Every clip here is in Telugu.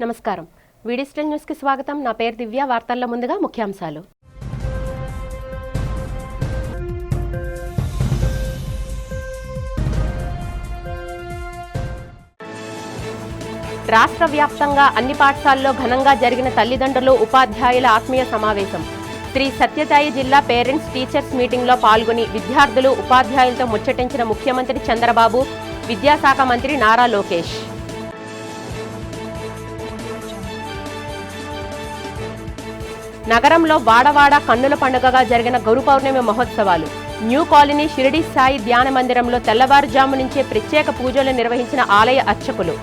నమస్కారం. వీడిస్టల్ న్యూస్ కి స్వాగతం. నా పేరు దివ్య. వార్తల్లో ముందుగా ముఖ్యాంశాలు. రాష్ట్ర వ్యాప్తంగా అన్ని పాఠశాలల్లో ఘనంగా జరిగిన తల్లిదండ్రులు ఉపాధ్యాయుల ఆత్మీయ సమావేశం. శ్రీ సత్యసాయి జిల్లా పేరెంట్స్ టీచర్స్ మీటింగ్లో పాల్గొని విద్యార్థులు ఉపాధ్యాయులతో ముచ్చటించిన ముఖ్యమంత్రి చంద్రబాబు, విద్యాశాఖ మంత్రి నారా లోకేష్. నగరంలో వాడవాడ కన్నుల పండుగగా జరిగిన గురు పౌర్ణమి మహోత్సవాలు. న్యూ కాలనీ షిరిడి సాయి ధ్యాన మందిరంలో తెల్లవారుజాము నుంచే ప్రత్యేక పూజలు నిర్వహించిన ఆలయ అర్చకులు.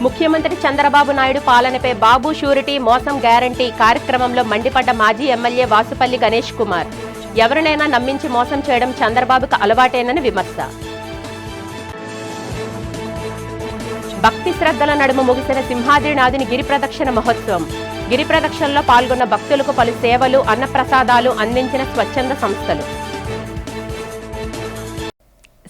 ముఖ్యమంత్రి చంద్రబాబు నాయుడు పాలనపై బాబు షూరిటీ మోసం గ్యారంటీ కార్యక్రమంలో మండిపడ్డ మాజీ ఎమ్మెల్యే వాసుపల్లి గణేష్ కుమార్. ఎవరినైనా నమ్మించి మోసం చేయడం చంద్రబాబుకు అలవాటేనని విమర్శ. భక్తి శ్రద్ధల నడుమ ముగిసిన సింహాద్రినాథుని గిరి ప్రదక్షిణ మహోత్సవం. గిరి ప్రదక్షిణలో పాల్గొన్న భక్తులకు పలు సేవలు, అన్నప్రసాదాలు అందించిన స్వచ్ఛంద సంస్థలు.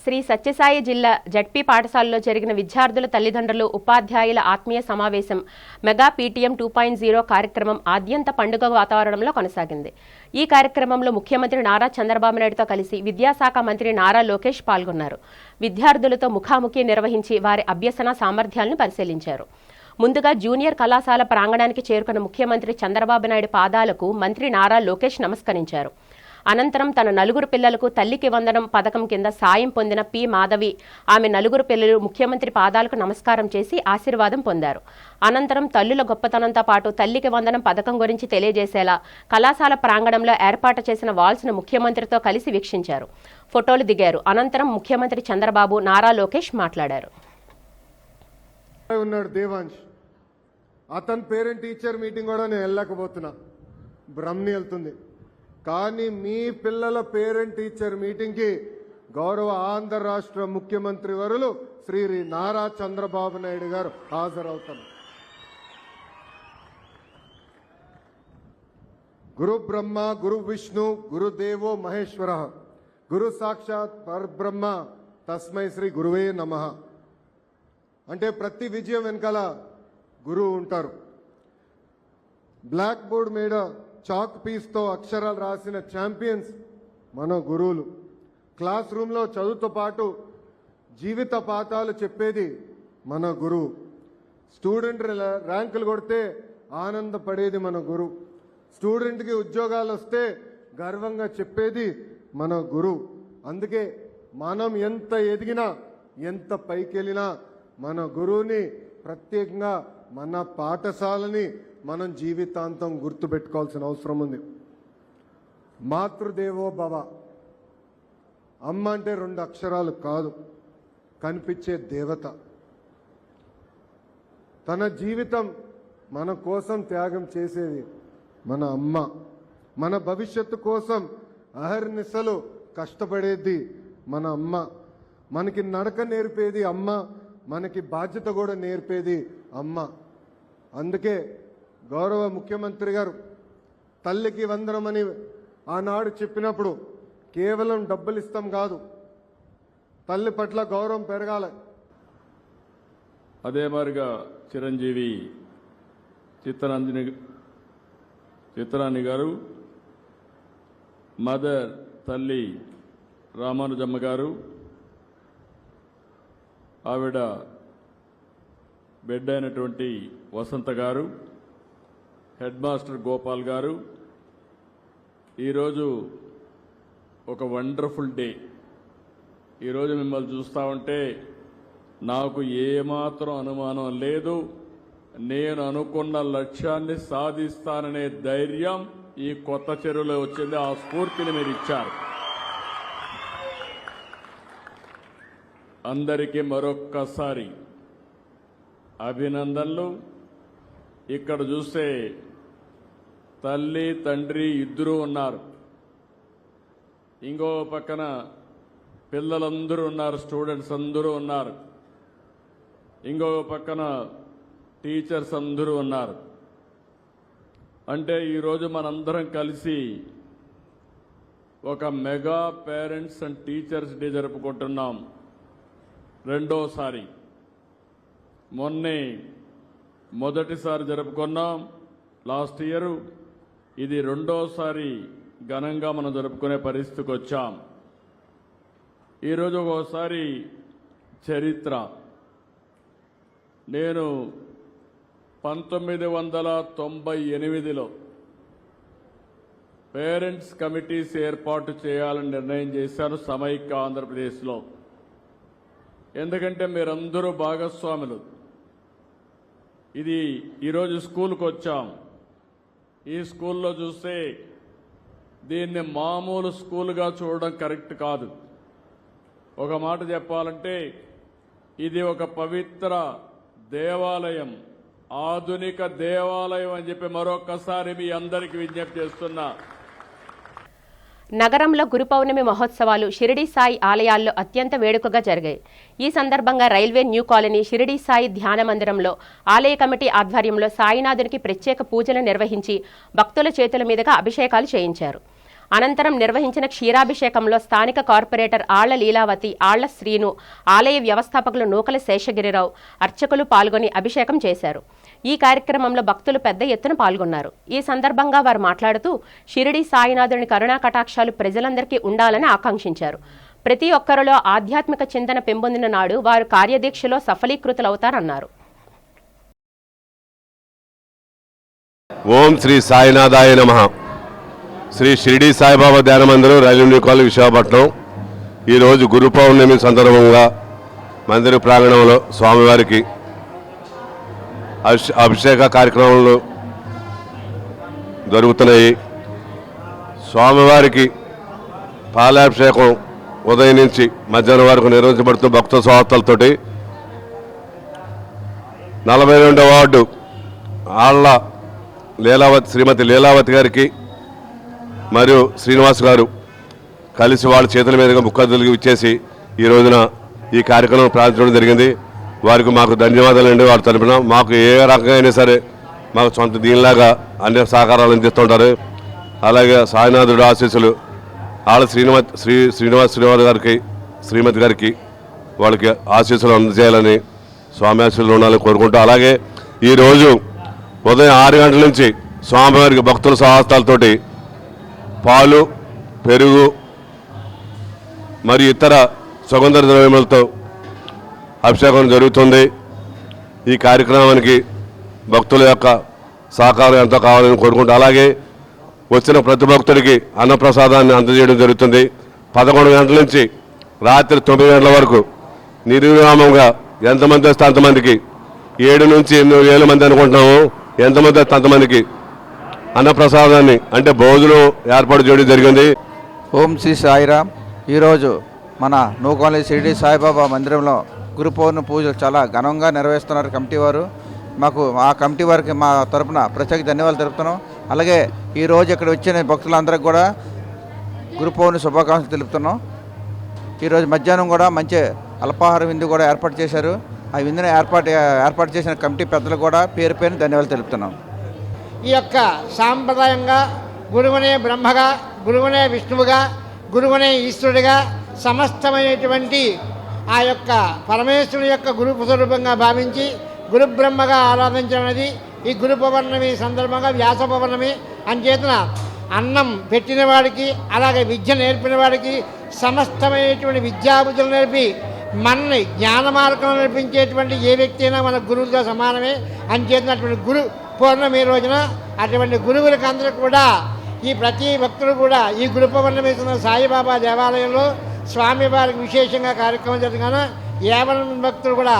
శ్రీ సత్యసాయి జిల్లా జడ్పీ పాఠశాలలో జరిగిన విద్యార్థుల తల్లిదండ్రులు ఉపాధ్యాయుల ఆత్మీయ సమావేశం మెగా పీటీఎం 2.0 కార్యక్రమం ఆద్యంత పండుగ వాతావరణంలో కొనసాగింది. ఈ కార్యక్రమంలో ముఖ్యమంత్రి నారా చంద్రబాబు నాయుడుతో కలిసి విద్యాశాఖ మంత్రి నారా లోకేష్ పాల్గొన్నారు. విద్యార్థులతో ముఖాముఖి నిర్వహించి వారి అభ్యసన సామర్థ్యాలను పరిశీలించారు. ముందుగా జూనియర్ కళాశాల ప్రాంగణానికి చేరుకున్న ముఖ్యమంత్రి చంద్రబాబు నాయుడు పాదాలకు మంత్రి నారా లోకేష్ నమస్కరించారు. అనంతరం తన నలుగురు పిల్లలకు తల్లికి వందనం పథకం కింద సాయం పొందిన పి మాధవి, ఆమె నలుగురు పిల్లలు ముఖ్యమంత్రి పాదాలకు నమస్కారం చేసి ఆశీర్వాదం పొందారు. అనంతరం తల్లుల గొప్పతనంతో పాటు తల్లికి వందనం పథకం గురించి తెలియజేసేలా కళాశాల ప్రాంగణంలో ఏర్పాటు చేసిన వాల్స్ను ముఖ్యమంత్రితో కలిసి వీక్షించారు. ఫోటోలు దిగారు. అనంతరం ముఖ్యమంత్రి చంద్రబాబు, నారా లోకేష్ మాట్లాడారు. అతని పేరెంట్ టీచర్ మీటింగ్ కూడా నేను వెళ్ళకపోతున్నా, బ్రహ్మని వెళ్తుంది. కానీ మీ పిల్లల పేరెంట్ టీచర్ మీటింగ్కి గౌరవ ఆంధ్ర రాష్ట్ర ముఖ్యమంత్రి వరులు శ్రీ నారా చంద్రబాబు నాయుడు గారు హాజరవుతారు. గురు బ్రహ్మ గురు విష్ణు గురుదేవో మహేశ్వర గురు సాక్షాత్ పరబ్రహ్మ తస్మై శ్రీ గురువే నమః. అంటే ప్రతి విజయం వెనకాల గురువు ఉంటారు. బ్లాక్ బోర్డ్ మీద చాక్ పీస్తో అక్షరాలు రాసిన ఛాంపియన్స్ మన గురువులు. క్లాస్ రూమ్లో చదువుతో పాటు జీవిత పాఠాలు చెప్పేది మన గురువు. స్టూడెంట్ ర్యాంకులు కొడితే ఆనందపడేది మన గురువు. స్టూడెంట్కి ఉద్యోగాలు వస్తే గర్వంగా చెప్పేది మన గురువు. అందుకే మనం ఎంత ఎదిగినా, ఎంత పైకెళ్ళినా మన గురువుని, ప్రత్యేకంగా మన పాఠశాలని మనం జీవితాంతం గుర్తుపెట్టుకోవాల్సిన అవసరం ఉంది. మాతృదేవో భవ. అమ్మ అంటే 2 అక్షరాలు కాదు, కనిపించే దేవత. తన జీవితం మన కోసం త్యాగం చేసేది మన అమ్మ. మన భవిష్యత్తు కోసం అహర్నిశలు కష్టపడేది మన అమ్మ. మనకి నడక నేర్పేది అమ్మ, మనకి బాధ్యత కూడా నేర్పేది అమ్మ. అందుకే గౌరవ ముఖ్యమంత్రి గారు తల్లికి వందనమని ఆనాడు చెప్పినప్పుడు కేవలం డబ్బులు ఇస్తాం కాదు, తల్లి పట్ల గౌరవం పెరగాలి. అదే మాదిరిగా చిరంజీవి చిత్రాని గారు, మదర్ తల్లి రామానుజమ్మ గారు, ఆవిడ బిడ్డ అయినటువంటి వసంత గారు, హెడ్ మాస్టర్ గోపాల్ గారు, ఈరోజు ఒక వండర్ఫుల్ డే. ఈరోజు మిమ్మల్ని చూస్తూ ఉంటే నాకు ఏమాత్రం అనుమానం లేదు, నేను అనుకున్న లక్ష్యాన్ని సాధిస్తాననే ధైర్యం ఈ కొత్త చెరువులో వచ్చింది. ఆ స్ఫూర్తిని మీరు ఇచ్చారు. అందరికీ మరొక్కసారి అభినందనలు. ఇక్కడ చూస్తే తల్లి తండ్రి ఇద్దరూ ఉన్నారు, ఇంకో పక్కన పిల్లలందరూ ఉన్నారు, స్టూడెంట్స్ అందరూ ఉన్నారు, ఇంకో పక్కన టీచర్స్ అందరూ ఉన్నారు. అంటే ఈరోజు మనందరం కలిసి ఒక mega parents and teachers day జరుపుకుంటున్నాం. రెండోసారి మొన్నే మొదటిసారి జరుపుకున్నాం లాస్ట్ ఇయర్. ఇది రెండోసారి ఘనంగా మనం జరుపుకునే పరిస్థితికి వచ్చాం. ఈరోజు ఒకసారి చరిత్ర. నేను 1998లో పేరెంట్స్ కమిటీస్ ఏర్పాటు చేయాలని నిర్ణయం చేశాను సమైక్య ఆంధ్రప్రదేశ్లో. ఎందుకంటే మీరందరూ భాగస్వాములు. ఇది ఈరోజు స్కూల్కి వచ్చాం. ఈ స్కూల్లో చూస్తే దీన్ని మామూలు స్కూల్గా చూడడం కరెక్ట్ కాదు. ఒక మాట చెప్పాలంటే ఇది ఒక పవిత్ర దేవాలయం, ఆధునిక దేవాలయం అని చెప్పి మరొకసారి మీ అందరికీ విజ్ఞప్తి చేస్తున్నా. నగరంలో గురు పౌర్ణమి మహోత్సవాలు షిరిడి సాయి ఆలయాల్లో అత్యంత వేడుకగా జరిగాయి. ఈ సందర్భంగా railway new colony Shirdi Sai ధ్యాన మందిరంలో ఆలయ కమిటీ ఆధ్వర్యంలో సాయినాథునికి ప్రత్యేక పూజలు నిర్వహించి భక్తుల చేతుల మీదుగా అభిషేకాలు చేయించారు. అనంతరం నిర్వహించిన క్షీరాభిషేకంలో స్థానిక కార్పొరేటర్ ఆళ్ల లీలావతి, ఆళ్ల శ్రీను, ఆలయ వ్యవస్థాపకులు నూకల శేషగిరిరావు, అర్చకులు పాల్గొని అభిషేకం చేశారు. ఈ కార్యక్రమంలో భక్తులు పెద్ద ఎత్తున పాల్గొన్నారు. ఈ సందర్భంగా వారు మాట్లాడుతూ షిరిడి సాయినాథుని కరుణా కటాక్షాలు ప్రజలందరికీ ఉండాలని ఆకాంక్షించారు. ప్రతి ఒక్కరిలో ఆధ్యాత్మిక చింతన పెంపొందిన నాడు వారు కార్యదీక్షలో సఫలీకృతులవుతారన్నారు. ఓం శ్రీ సాయినాథాయ నమః. శ్రీ షిరిడి సాయిబాబా ధ్యాన మందిరం, రైల్వే న్యూ కాలనీ, విశాఖపట్నం. ఈరోజు గురు పౌర్ణమి సందర్భంగా మందిర ప్రాంగణంలో స్వామివారికి అభిషేక కార్యక్రమాలు జరుగుతున్నాయి. స్వామివారికి పాలాభిషేకం ఉదయం నుంచి మధ్యాహ్నం వరకు నిర్వహించబడుతూ భక్త స్వాగతాలతోటి 42వ వార్డు ఆళ్ల లీలావతి, శ్రీమతి లీలావతి గారికి మరియు శ్రీనివాస్ గారు కలిసి వాళ్ళ చేతుల మీదుగా ముఖ్యఅతిథులకు ఇచ్చేసి ఈ రోజున ఈ కార్యక్రమం ప్రారంభించడం జరిగింది. వారికి మాకు ధన్యవాదాలండి. వారి తరపున మాకు ఏ రకంగా అయినా సరే మాకు సొంత దీనిలాగా అన్ని సహకారాలు అందిస్తుంటారు. అలాగే సాయినాథుడు ఆశీస్సులు ఆళ్ళ శ్రీనివాస్ గారికి, శ్రీమతి గారికి వాళ్ళకి ఆశీస్సులు అందజేయాలని, స్వామి ఆశీస్సులు ఉండాలని కోరుకుంటూ, అలాగే ఈరోజు ఉదయం 6 గంటల నుంచి స్వామివారికి భక్తుల సహస్తాలతోటి పాలు, పెరుగు మరియు ఇతర సుగంధ ద్రవ్యములతో అభిషేకం జరుగుతుంది. ఈ కార్యక్రమానికి భక్తుల యొక్క సహకారం ఎంతో కావాలని కోరుకుంటూ, అలాగే వచ్చిన ప్రతి భక్తుడికి అన్నప్రసాదాన్ని అందజేయడం జరుగుతుంది. 11 గంటల నుంచి రాత్రి 9 గంటల వరకు నిర్విరామంగా ఎంతమంది వస్తే అంతమందికి, 7 నుంచి 8,000 మంది అనుకుంటున్నాము, ఎంతమంది వస్తే అంతమందికి అన్నప్రసాదాన్ని అంటే భోజనం ఏర్పాటు చేయడం జరిగింది. ఓం శ్రీ సాయిరామ్. ఈరోజు మన నూకాలనీ షిరిడి సాయిబాబా మందిరంలో గురు పౌర్ణమి పూజలు చాలా ఘనంగా నిర్వహిస్తున్నారు కమిటీ వారు. మాకు ఆ కమిటీ వారికి మా తరపున ప్రత్యేక ధన్యవాదాలు తెలుపుతున్నాం. అలాగే ఈరోజు ఇక్కడ వచ్చిన భక్తులందరికీ కూడా గురు పౌర్ణమి శుభాకాంక్షలు తెలుపుతున్నాం. ఈరోజు మధ్యాహ్నం కూడా మంచి అల్పాహార విందు కూడా ఏర్పాటు చేశారు. ఆ విందుని ఏర్పాటు చేసిన కమిటీ పెద్దలు కూడా పేరు పేరుని ధన్యవాదాలు తెలుపుతున్నాం. ఈ యొక్క సాంప్రదాయంగా గురువునే బ్రహ్మగా, గురువునే విష్ణువుగా, గురువునే ఈశ్వరుడిగా సమస్తమైనటువంటి ఆ యొక్క పరమేశ్వరుని యొక్క గురు స్వరూపంగా భావించి గురు బ్రహ్మగా ఆరాధించడానికి ఈ గురు పౌర్ణమి సందర్భంగా వ్యాస పౌర్ణమి అంచేతన అన్నం పెట్టిన వాడికి, అలాగే విద్య నేర్పిన వాడికి, సమస్తమైనటువంటి విద్యాబుద్ధులు నేర్పి మనల్ని జ్ఞాన మార్గం నేర్పించేటువంటి ఏ వ్యక్తి అయినా మన గురువుగా సమానమే. అంచేతనటువంటి గురు పౌర్ణమి రోజున అటువంటి గురువులకు అందరూ కూడా ఈ ప్రతి భక్తులు కూడా ఈ గురు పౌర్ణమి సాయిబాబా దేవాలయంలో స్వామివారికి విశేషంగా కార్యక్రమం జరుగుతున్న 50 భక్తులు కూడా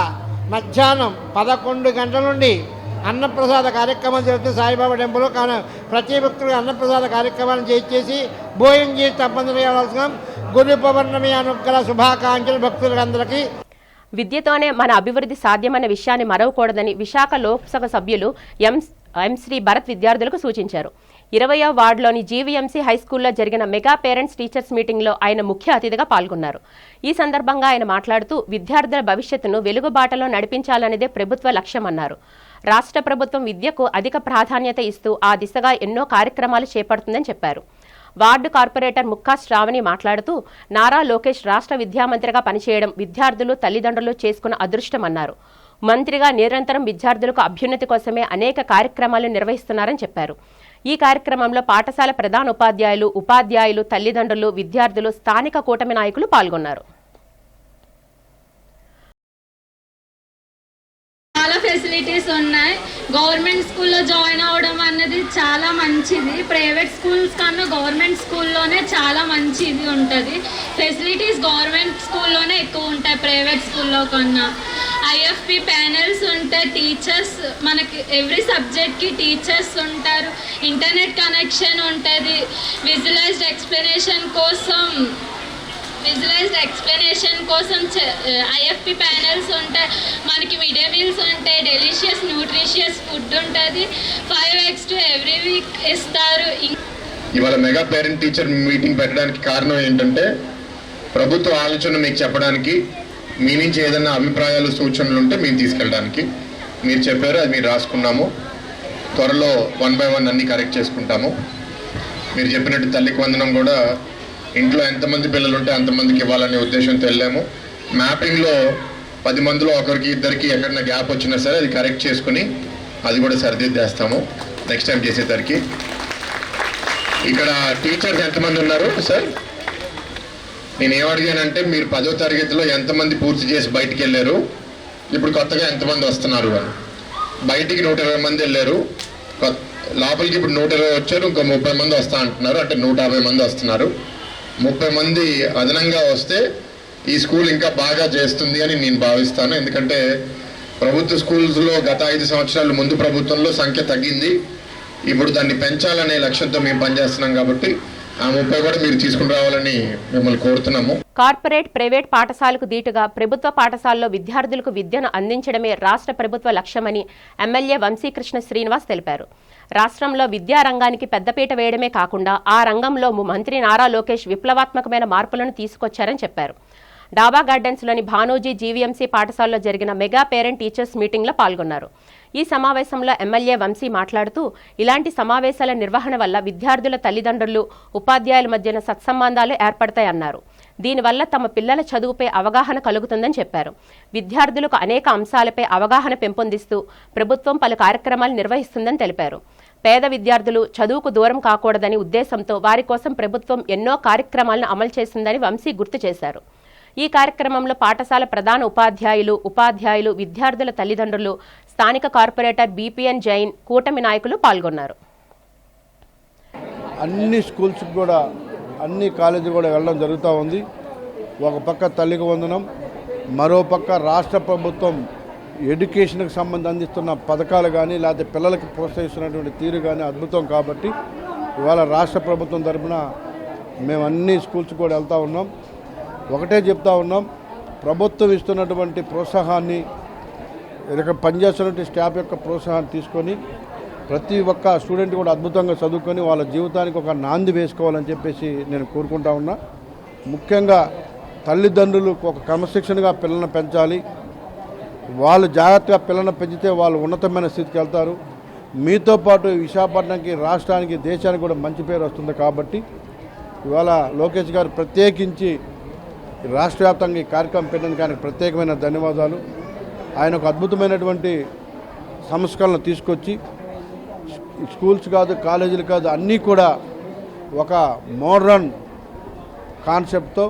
మధ్యాహ్నం 11 గంటల నుండి అన్నప్రసాద కార్యక్రమం జరుగుతుంది సాయిబాబా టెంపుల్లో. కానీ ప్రతి భక్తులు అన్నప్రసాద కార్యక్రమాన్ని చేసి భోజనం చేసి తప్పనిసరి చేయవలసిన గురు పౌర్ణమి అనుగ్రహ శుభాకాంక్షలు భక్తులందరికీ. విద్యతోనే మన అభివృద్ధి సాధ్యమన్న విషయాన్ని మరవకూడదని విశాఖ లోక్సభ సభ్యులు ఎం శ్రీ భరత్ విద్యార్థులకు సూచించారు. 20వ వార్డులోని జీవీఎంసీ హైస్కూల్లో జరిగిన మెగా పేరెంట్స్ టీచర్స్ మీటింగ్లో ఆయన ముఖ్య అతిథిగా పాల్గొన్నారు. ఈ సందర్భంగా ఆయన మాట్లాడుతూ విద్యార్థుల భవిష్యత్తును వెలుగుబాటలో నడిపించాలనేదే ప్రభుత్వ లక్ష్యమన్నారు. రాష్ట్ర ప్రభుత్వం విద్యకు అధిక ప్రాధాన్యత ఇస్తూ ఆ దిశగా ఎన్నో కార్యక్రమాలు చేపడుతుందని చెప్పారు. వార్డు కార్పొరేటర్ ముక్కా శ్రావణి మాట్లాడుతూ నారా లోకేష్ రాష్ట్ర విద్యామంత్రిగా పనిచేయడం విద్యార్థులు తల్లిదండ్రులు చేసుకున్న అదృష్టమన్నారు. మంత్రిగా నిరంతరం విద్యార్థులకు అభ్యున్నతి కోసమే అనేక కార్యక్రమాలు నిర్వహిస్తున్నారని చెప్పారు. ఈ కార్యక్రమంలో పాఠశాల ప్రధాన ఉపాధ్యాయులు, తల్లిదండ్రులు, విద్యార్థులు, స్థానిక కూటమి నాయకులు పాల్గొన్నారు. చాలా ఫెసిలిటీస్ ఉన్నాయి. గవర్నమెంట్ స్కూల్లో జాయిన్ అవ్వడం అన్నది చాలా మంచిది. ప్రైవేట్ స్కూల్స్ కన్నా గవర్నమెంట్ స్కూల్లోనే చాలా మంచిది ఉంటుంది. ఫెసిలిటీస్ గవర్నమెంట్ స్కూల్లోనే ఎక్కువ ఉంటాయి ప్రైవేట్ స్కూల్లో కన్నా. ఐఎఫ్పి ప్యానెల్స్ ఉంటాయి, టీచర్స్ మనకి ఎవ్రీ సబ్జెక్ట్కి టీచర్స్ ఉంటారు, ఇంటర్నెట్ కనెక్షన్ ఉంటుంది, విజువలైజ్డ్ ఎక్స్ప్లెనేషన్ కోసం ఐఎఫ్పి ప్యానెల్స్ ఉంటాయి, మనకి మిడ్ డే మీల్స్ ఉంటాయి, డెలిషియస్ న్యూట్రిషియస్ ఫుడ్ ఉంటుంది, 5 eggs ఎవ్రీ వీక్ ఇస్తారు. ఇవాళ మెగా పేరెంట్ టీచర్ మీటింగ్ పెట్టడానికి కారణం ఏంటంటే ప్రభుత్వ ఆలోచన మీకు చెప్పడానికి, మీ నుంచి ఏదైనా అభిప్రాయాలు సూచనలు ఉంటే మేము తీసుకెళ్ళడానికి. మీరు చెప్పారు, అది మీరు రాసుకున్నాము. త్వరలో 1 by 1 అన్నీ కరెక్ట్ చేసుకుంటాము. మీరు చెప్పినట్టు తల్లికి వందనం కూడా ఇంట్లో ఎంతమంది పిల్లలు ఉంటే అంతమందికి ఇవ్వాలనే ఉద్దేశంతో వెళ్ళాము. మ్యాపింగ్లో 10 మందిలో ఒకరికి ఇద్దరికి ఎక్కడైనా గ్యాప్ వచ్చినా సరే అది కరెక్ట్ చేసుకుని అది కూడా సరిదిద్దేస్తాము నెక్స్ట్ టైం చేసేసరికి. ఇక్కడ టీచర్స్ ఎంతమంది ఉన్నారు సార్? నేను ఏమడిగానంటే మీరు 10వ తరగతిలో ఎంతమంది పూర్తి చేసి బయటికి వెళ్ళారు, ఇప్పుడు కొత్తగా ఎంతమంది వస్తున్నారు అని. బయటికి 120 మంది వెళ్ళారు, లోపలికి ఇప్పుడు 120 వచ్చారు, ఇంకో 30 మంది వస్తా అంటున్నారు, అంటే 150 మంది వస్తున్నారు. 30 మంది అదనంగా వస్తే ఈ స్కూల్ ఇంకా బాగా చేస్తుంది అని నేను భావిస్తాను. ఎందుకంటే ప్రభుత్వ స్కూల్స్లో గత 5 సంవత్సరాలు ముందు ప్రభుత్వంలో సంఖ్య తగ్గింది, ఇప్పుడు దాన్ని పెంచాలనే లక్ష్యంతో మేము పనిచేస్తున్నాం. కాబట్టి ఆ 30 కూడా మీరు తీసుకుని రావాలని మిమ్మల్ని కోరుతున్నాము. కార్పొరేట్, ప్రైవేట్ పాఠశాలకు దీటుగా ప్రభుత్వ పాఠశాలలో విద్యార్థులకు విద్యను అందించడమే రాష్ట్ర ప్రభుత్వ లక్ష్యమని ఎమ్మెల్యే వంశీకృష్ణ శ్రీనివాస్ తెలిపారు. రాష్ట్రంలో విద్యారంగానికి పెద్దపీట వేయడమే కాకుండా ఆ రంగంలో మంత్రి నారా లోకేష్ విప్లవాత్మకమైన మార్పులను తీసుకొచ్చారని చెప్పారు. డాబా గార్డెన్స్లోని భానోజీ జీవీఎంసీ పాఠశాలలో జరిగిన మెగా పేరెంట్ టీచర్స్ మీటింగ్లో పాల్గొన్నారు. ఈ సమావేశంలో ఎమ్మెల్యే వంశీ మాట్లాడుతూ ఇలాంటి సమావేశాల నిర్వహణ వల్ల విద్యార్థుల తల్లిదండ్రులు, ఉపాధ్యాయుల మధ్యన సత్సంబంధాలు ఏర్పడతాయన్నారు. దీనివల్ల తమ పిల్లల చదువుపై అవగాహన కలుగుతుందని చెప్పారు. విద్యార్థులకు అనేక అంశాలపై అవగాహన పెంపొందిస్తూ ప్రభుత్వం పలు కార్యక్రమాలు నిర్వహిస్తుందని తెలిపారు. పేద విద్యార్థులు చదువుకు దూరం కాకూడదని ఉద్దేశంతో వారి కోసం ప్రభుత్వం ఎన్నో కార్యక్రమాలను అమలు చేసిందని వంశీ గుర్తు చేశారు. ఈ కార్యక్రమంలో పాఠశాల ప్రధాన ఉపాధ్యాయులు, విద్యార్థుల తల్లిదండ్రులు, స్థానిక కార్పొరేటర్ బీపీఎన్ జైన్, కూటమి నాయకులు పాల్గొన్నారు. అన్ని స్కూల్స్ కూడా, అన్ని కాలేజీలు కూడా వెళ్ళడం జరుగుతూ ఉంది. ఒక పక్క తల్లికి వందనం, మరో పక్క రాష్ట్ర ప్రభుత్వం ఎడ్యుకేషన్కి సంబంధించి అందిస్తున్న పథకాలు కానీ లేకపోతే పిల్లలకి ప్రోత్సహిస్తున్నటువంటి తీరు కానీ అద్భుతం. కాబట్టి ఇవాళ రాష్ట్ర ప్రభుత్వం తరఫున మేము అన్ని స్కూల్స్ కూడా వెళ్తూ ఉన్నాం. ఒకటే చెప్తా ఉన్నాం, ప్రభుత్వం ఇస్తున్నటువంటి ప్రోత్సాహాన్ని, ఇక్కడ పనిచేస్తున్నటువంటి స్టాఫ్ యొక్క ప్రోత్సాహాన్ని తీసుకొని ప్రతి ఒక్క స్టూడెంట్ కూడా అద్భుతంగా చదువుకొని వాళ్ళ జీవితానికి ఒక నాంది వేసుకోవాలని చెప్పేసి నేను కోరుకుంటా ఉన్నా. ముఖ్యంగా తల్లిదండ్రులు ఒక క్రమశిక్షణగా పిల్లలను పెంచాలి. వాళ్ళు జాగ్రత్తగా పిల్లలను పెంచితే వాళ్ళు ఉన్నతమైన స్థితికి వెళ్తారు. మీతో పాటు విశాఖపట్నంకి, రాష్ట్రానికి, దేశానికి కూడా మంచి పేరు వస్తుంది. కాబట్టి ఇవాళ లోకేష్ గారు ప్రత్యేకించి రాష్ట్ర వ్యాప్తంగా ఈ కార్యక్రమం పెట్టడానికి ఆయనకు ప్రత్యేకమైన ధన్యవాదాలు. ఆయన ఒక అద్భుతమైనటువంటి సంస్కరణలు తీసుకొచ్చి స్కూల్స్ కాదు, కాలేజీలు కాదు, అన్నీ కూడా ఒక మోడర్న్ కాన్సెప్ట్తో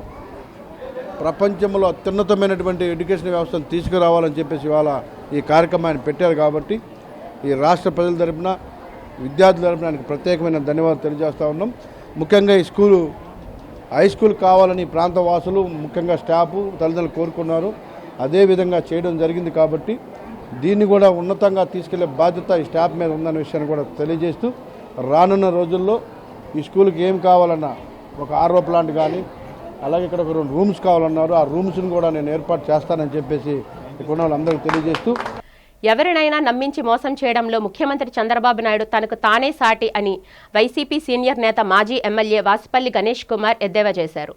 ప్రపంచంలో అత్యున్నతమైనటువంటి ఎడ్యుకేషన్ వ్యవస్థను తీసుకురావాలని చెప్పేసి ఇవాళ ఈ కార్యక్రమాన్ని పెట్టారు. కాబట్టి ఈ రాష్ట్ర ప్రజల తరపున, విద్యార్థుల తరపున ఆయనకు ప్రత్యేకమైన ధన్యవాదాలు తెలియజేస్తూ ఉన్నాం. ముఖ్యంగా ఈ స్కూలు హై స్కూల్ కావాలని ప్రాంత వాసులు, ముఖ్యంగా స్టాఫ్, తల్లిదండ్రులు కోరుకున్నారు. అదేవిధంగా చేయడం జరిగింది. కాబట్టి దీన్ని కూడా ఉన్నతంగా తీసుకెళ్లే బాధ్యత ఈ స్టాఫ్ మీద ఉందన్న విషయాన్ని కూడా తెలియజేస్తూ, రానున్న రోజుల్లో ఈ స్కూల్కి ఏం కావాలన్నా ఒక ఆర్ఓ ప్లాంట్ కానీ, అలాగే ఇక్కడ ఒక 2 రూమ్స్ కావాలన్నారు, ఆ రూమ్స్ని కూడా నేను ఏర్పాటు చేస్తానని చెప్పేసి ఇక్కడ వాళ్ళందరికీ తెలియజేస్తూ, ఎవరినైనా నమ్మించి మోసం చేయడంలో ముఖ్యమంత్రి చంద్రబాబు నాయుడు తనకు తానే సాటి అని వైసీపీ సీనియర్ నేత, మాజీ ఎమ్మెల్యే వాసుపల్లి గణేష్ కుమార్ ఎద్దేవా చేశారు.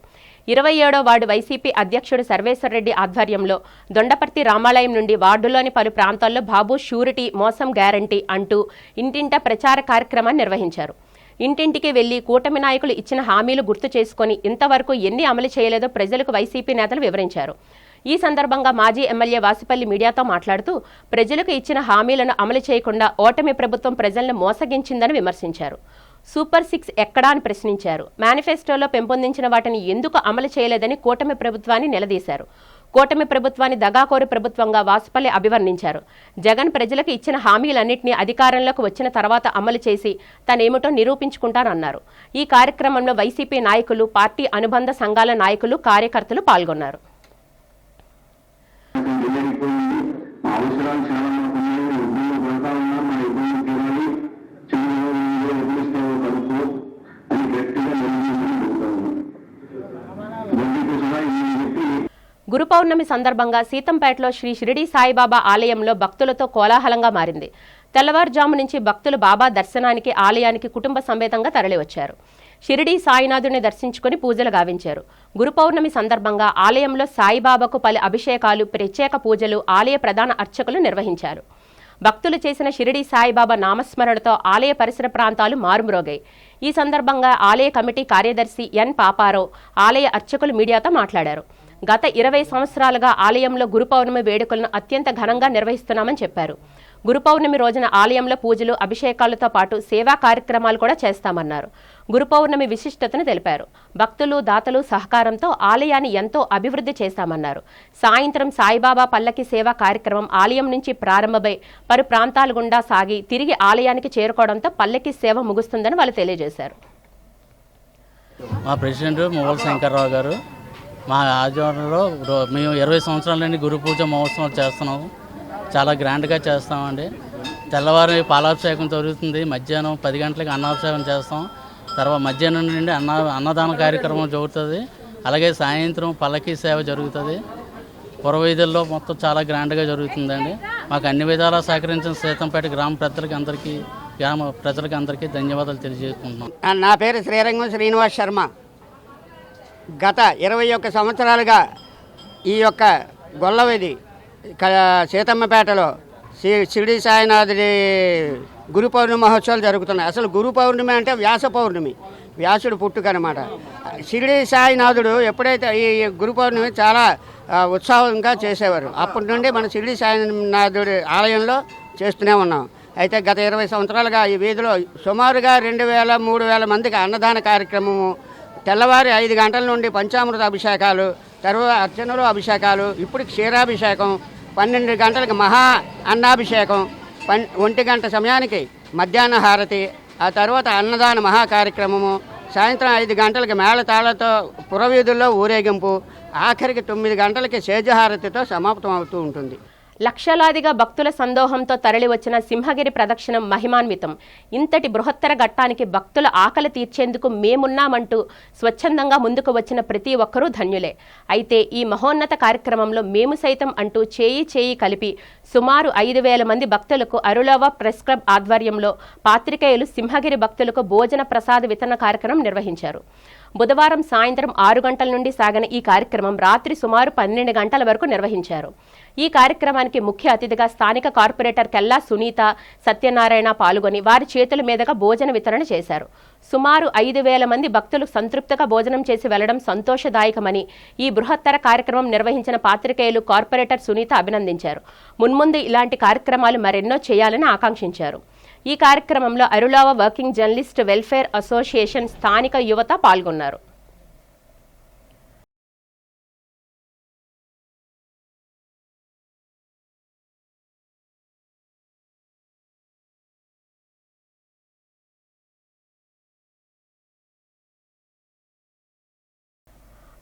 27వ వార్డు వైసీపీ అధ్యక్షుడు సర్వేశ్వరరెడ్డి ఆధ్వర్యంలో దొండపర్తి రామాలయం నుండి వార్డులోని పలు ప్రాంతాల్లో బాబు షూరిటీ, మోసం గ్యారంటీ అంటూ ఇంటింటా ప్రచార కార్యక్రమాన్ని నిర్వహించారు. ఇంటింటికి వెళ్లి కూటమి నాయకులు ఇచ్చిన హామీలు గుర్తు చేసుకుని ఇంతవరకు ఎన్ని అమలు చేయలేదో ప్రజలకు వైసీపీ నేతలు వివరించారు. ఈ సందర్భంగా మాజీ ఎమ్మెల్యే వాసిపల్లి మీడియాతో మాట్లాడుతూ ప్రజలకు ఇచ్చిన హామీలను అమలు చేయకుండా ఓటమి ప్రభుత్వం ప్రజలను మోసగించిందని విమర్శించారు. సూపర్ 6 ఎక్కడా అని ప్రశ్నించారు. మేనిఫెస్టోలో పెంపొందించిన వాటిని ఎందుకు అమలు చేయలేదని కూటమి ప్రభుత్వాన్ని నిలదీశారు. కూటమి ప్రభుత్వాన్ని దగాకోరు ప్రభుత్వంగా వాసుపల్లి అభివర్ణించారు. జగన్ ప్రజలకు ఇచ్చిన హామీలన్నింటినీ అధికారంలోకి వచ్చిన తర్వాత అమలు చేసి తనేమిటో నిరూపించుకుంటానన్నారు. ఈ కార్యక్రమంలో వైసీపీ నాయకులు, పార్టీ అనుబంధ సంఘాల నాయకులు, కార్యకర్తలు పాల్గొన్నారు. గురు పౌర్ణమి సందర్భంగా సీతంపేటలో శ్రీ షిరిడి సాయిబాబా ఆలయంలో భక్తులతో కోలాహలంగా మారింది. తెల్లవారుజాము నుంచి భక్తులు బాబా దర్శనానికి ఆలయానికి కుటుంబ సమేతంగా తరలివచ్చారు. షిరిడి సాయినాథుడిని దర్శించుకుని పూజలు గావించారు. గురు పౌర్ణమి సందర్భంగా ఆలయంలో సాయిబాబాకు పలు అభిషేకాలు, ప్రత్యేక పూజలు ఆలయ ప్రధాన అర్చకులు నిర్వహించారు. భక్తులు చేసిన షిరిడి సాయిబాబా నామస్మరణతో ఆలయ పరిసర ప్రాంతాలు మారుమ్రోగాయి. ఈ సందర్భంగా ఆలయ కమిటీ కార్యదర్శి ఎన్ పాపారావు, ఆలయ అర్చకులు మీడియాతో మాట్లాడారు. గత 20 సంవత్సరాలుగా ఆలయంలో గురు పౌర్ణమి వేడుకలను అత్యంత ఘనంగా నిర్వహిస్తున్నామని చెప్పారు. గురు పౌర్ణమి రోజున ఆలయంలో పూజలు, అభిషేకాలతో పాటు సేవా కార్యక్రమాలు కూడా చేస్తామన్నారు. గురు పౌర్ణమి విశిష్టతను తెలిపారు. భక్తులు, దాతలు సహకారంతో ఆలయాన్ని ఎంతో అభివృద్ధి చేశామన్నారు. సాయంత్రం సాయిబాబా పల్లకి సేవా కార్యక్రమం ఆలయం నుంచి ప్రారంభమై పలు ప్రాంతాల గుండా సాగి తిరిగి ఆలయానికి చేరుకోవడంతో పల్లకి సేవ ముగుస్తుందని వాళ్ళు తెలియజేశారు. మా ప్రెసిడెంట్ మువ్వల శంకర్రావు గారు మా ఆధ్వర్యంలో మేము 20 సంవత్సరాల నుండి గురు పూజ మహోత్సవాలు చేస్తున్నాము. చాలా గ్రాండ్గా చేస్తామండి. తెల్లవారు పాలాభిషేకం జరుగుతుంది. మధ్యాహ్నం 10 గంటలకు అన్నాభిషేకం చేస్తాం. తర్వాత మధ్యాహ్నం నుండి అన్నదాన కార్యక్రమం జరుగుతుంది. అలాగే సాయంత్రం పల్లకీ సేవ జరుగుతుంది. పురవీధుల్లో మొత్తం చాలా గ్రాండ్గా జరుగుతుందండి. మాకు అన్ని విధాలా సహకరించిన సీతంపేట గ్రామ ప్రజలకి అందరికీ ధన్యవాదాలు తెలియజేసుకుంటున్నాం. నా పేరు శ్రీరంగం శ్రీనివాస్ శర్మ. గత 21 సంవత్సరాలుగా ఈ యొక్క గొల్లవీధి సీతమ్మపేటలో షిరిడి సాయినాథుడి గురు పౌర్ణమి మహోత్సవాలు జరుగుతున్నాయి. అసలు గురు పౌర్ణమి అంటే వ్యాస పౌర్ణమి, వ్యాసుడు పుట్టుక అనమాట. షిరిడి సాయినాథుడు ఎప్పుడైతే ఈ గురు పౌర్ణమి చాలా ఉత్సాహంగా చేసేవారు. అప్పటి నుండి మన షిరిడి సాయినాథుడి ఆలయంలో చేస్తూనే ఉన్నాం. అయితే గత 20 సంవత్సరాలుగా ఈ వీధిలో సుమారుగా 2000-3000 మందికి అన్నదాన కార్యక్రమము, తెల్లవారి 5 గంటల నుండి పంచామృత అభిషేకాలు, తర్వాత అర్చనలు అభిషేకాలు, ఇప్పుడు క్షీరాభిషేకం, 12 గంటలకు మహా అన్నాభిషేకం, 1 గంట సమయానికి మధ్యాహ్న హారతి, ఆ తర్వాత అన్నదాన మహా కార్యక్రమము, సాయంత్రం 5 గంటలకి మేళతాళతో పురవీధుల్లో ఊరేగింపు, ఆఖరికి 9 గంటలకి సేజహారతితో సమాప్తం అవుతూ ఉంటుంది. లక్షలాదిగా భక్తుల సందోహంతో తరలివచ్చిన సింహగిరి ప్రదక్షిణం మహిమాన్వితం. ఇంతటి బృహత్తర ఘట్టానికి భక్తుల ఆకలి తీర్చేందుకు మేమున్నామంటూ స్వచ్ఛందంగా ముందుకు వచ్చిన ప్రతి ఒక్కరూ ధన్యులే. అయితే ఈ మహోన్నత కార్యక్రమంలో మేము సైతం అంటూ చేయి కలిపి సుమారు 5,000 మంది భక్తులకు అరుళవ ప్రెస్ క్లబ్ ఆధ్వర్యంలో పాత్రికేయులు సింహగిరి భక్తులకు భోజన ప్రసాద వితరణ కార్యక్రమం నిర్వహించారు. బుధవారం సాయంత్రం 6 గంటల నుండి సాగిన ఈ కార్యక్రమం రాత్రి సుమారు 12 గంటల వరకు నిర్వహించారు. ఈ కార్యక్రమానికి ముఖ్య అతిథిగా స్థానిక కార్పొరేటర్ కెల్లా సునీత, సత్యనారాయణ పాల్గొని వారి చేతుల మీదుగా భోజన వితరణ చేశారు. సుమారు 5,000 మంది భక్తులు సంతృప్తిగా భోజనం చేసి వెళ్లడం సంతోషదాయకమని ఈ బృహత్తర కార్యక్రమం నిర్వహించిన పాత్రికేయులు కార్పొరేటర్ సునీత అభినందించారు. మున్ముందు ఇలాంటి కార్యక్రమాలు మరెన్నో చేయాలని ఆకాంక్షించారు. ఈ కార్యక్రమంలో అరుళావ వర్కింగ్ జర్నలిస్ట్ వెల్ఫేర్ అసోసియేషన్ స్థానిక యువత పాల్గొన్నారు.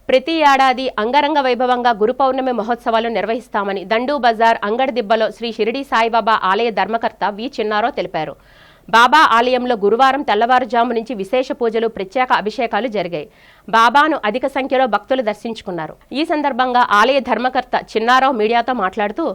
ప్రతి ఏడాది అంగరంగ వైభవంగా గురు పౌర్ణమి మహోత్సవాలు నిర్వహిస్తామని దండు బజార్ అంగడిదిబ్బలో శ్రీ షిరిడి సాయిబాబా ఆలయ ధర్మకర్త వి చిన్నారావు తెలిపారు. బాబా ఆలయంలో గురువారం తెల్లవారుజాము నుంచి విశేష పూజలు, ప్రత్యేక అభిషేకాలు జరిగాయి. బాబాను అధిక సంఖ్యలో భక్తులు దర్శించుకున్నారు. ఈ సందర్భంగా ఆలయ ధర్మకర్త చిన్నారావు మీడియాతో మాట్లాడుతూ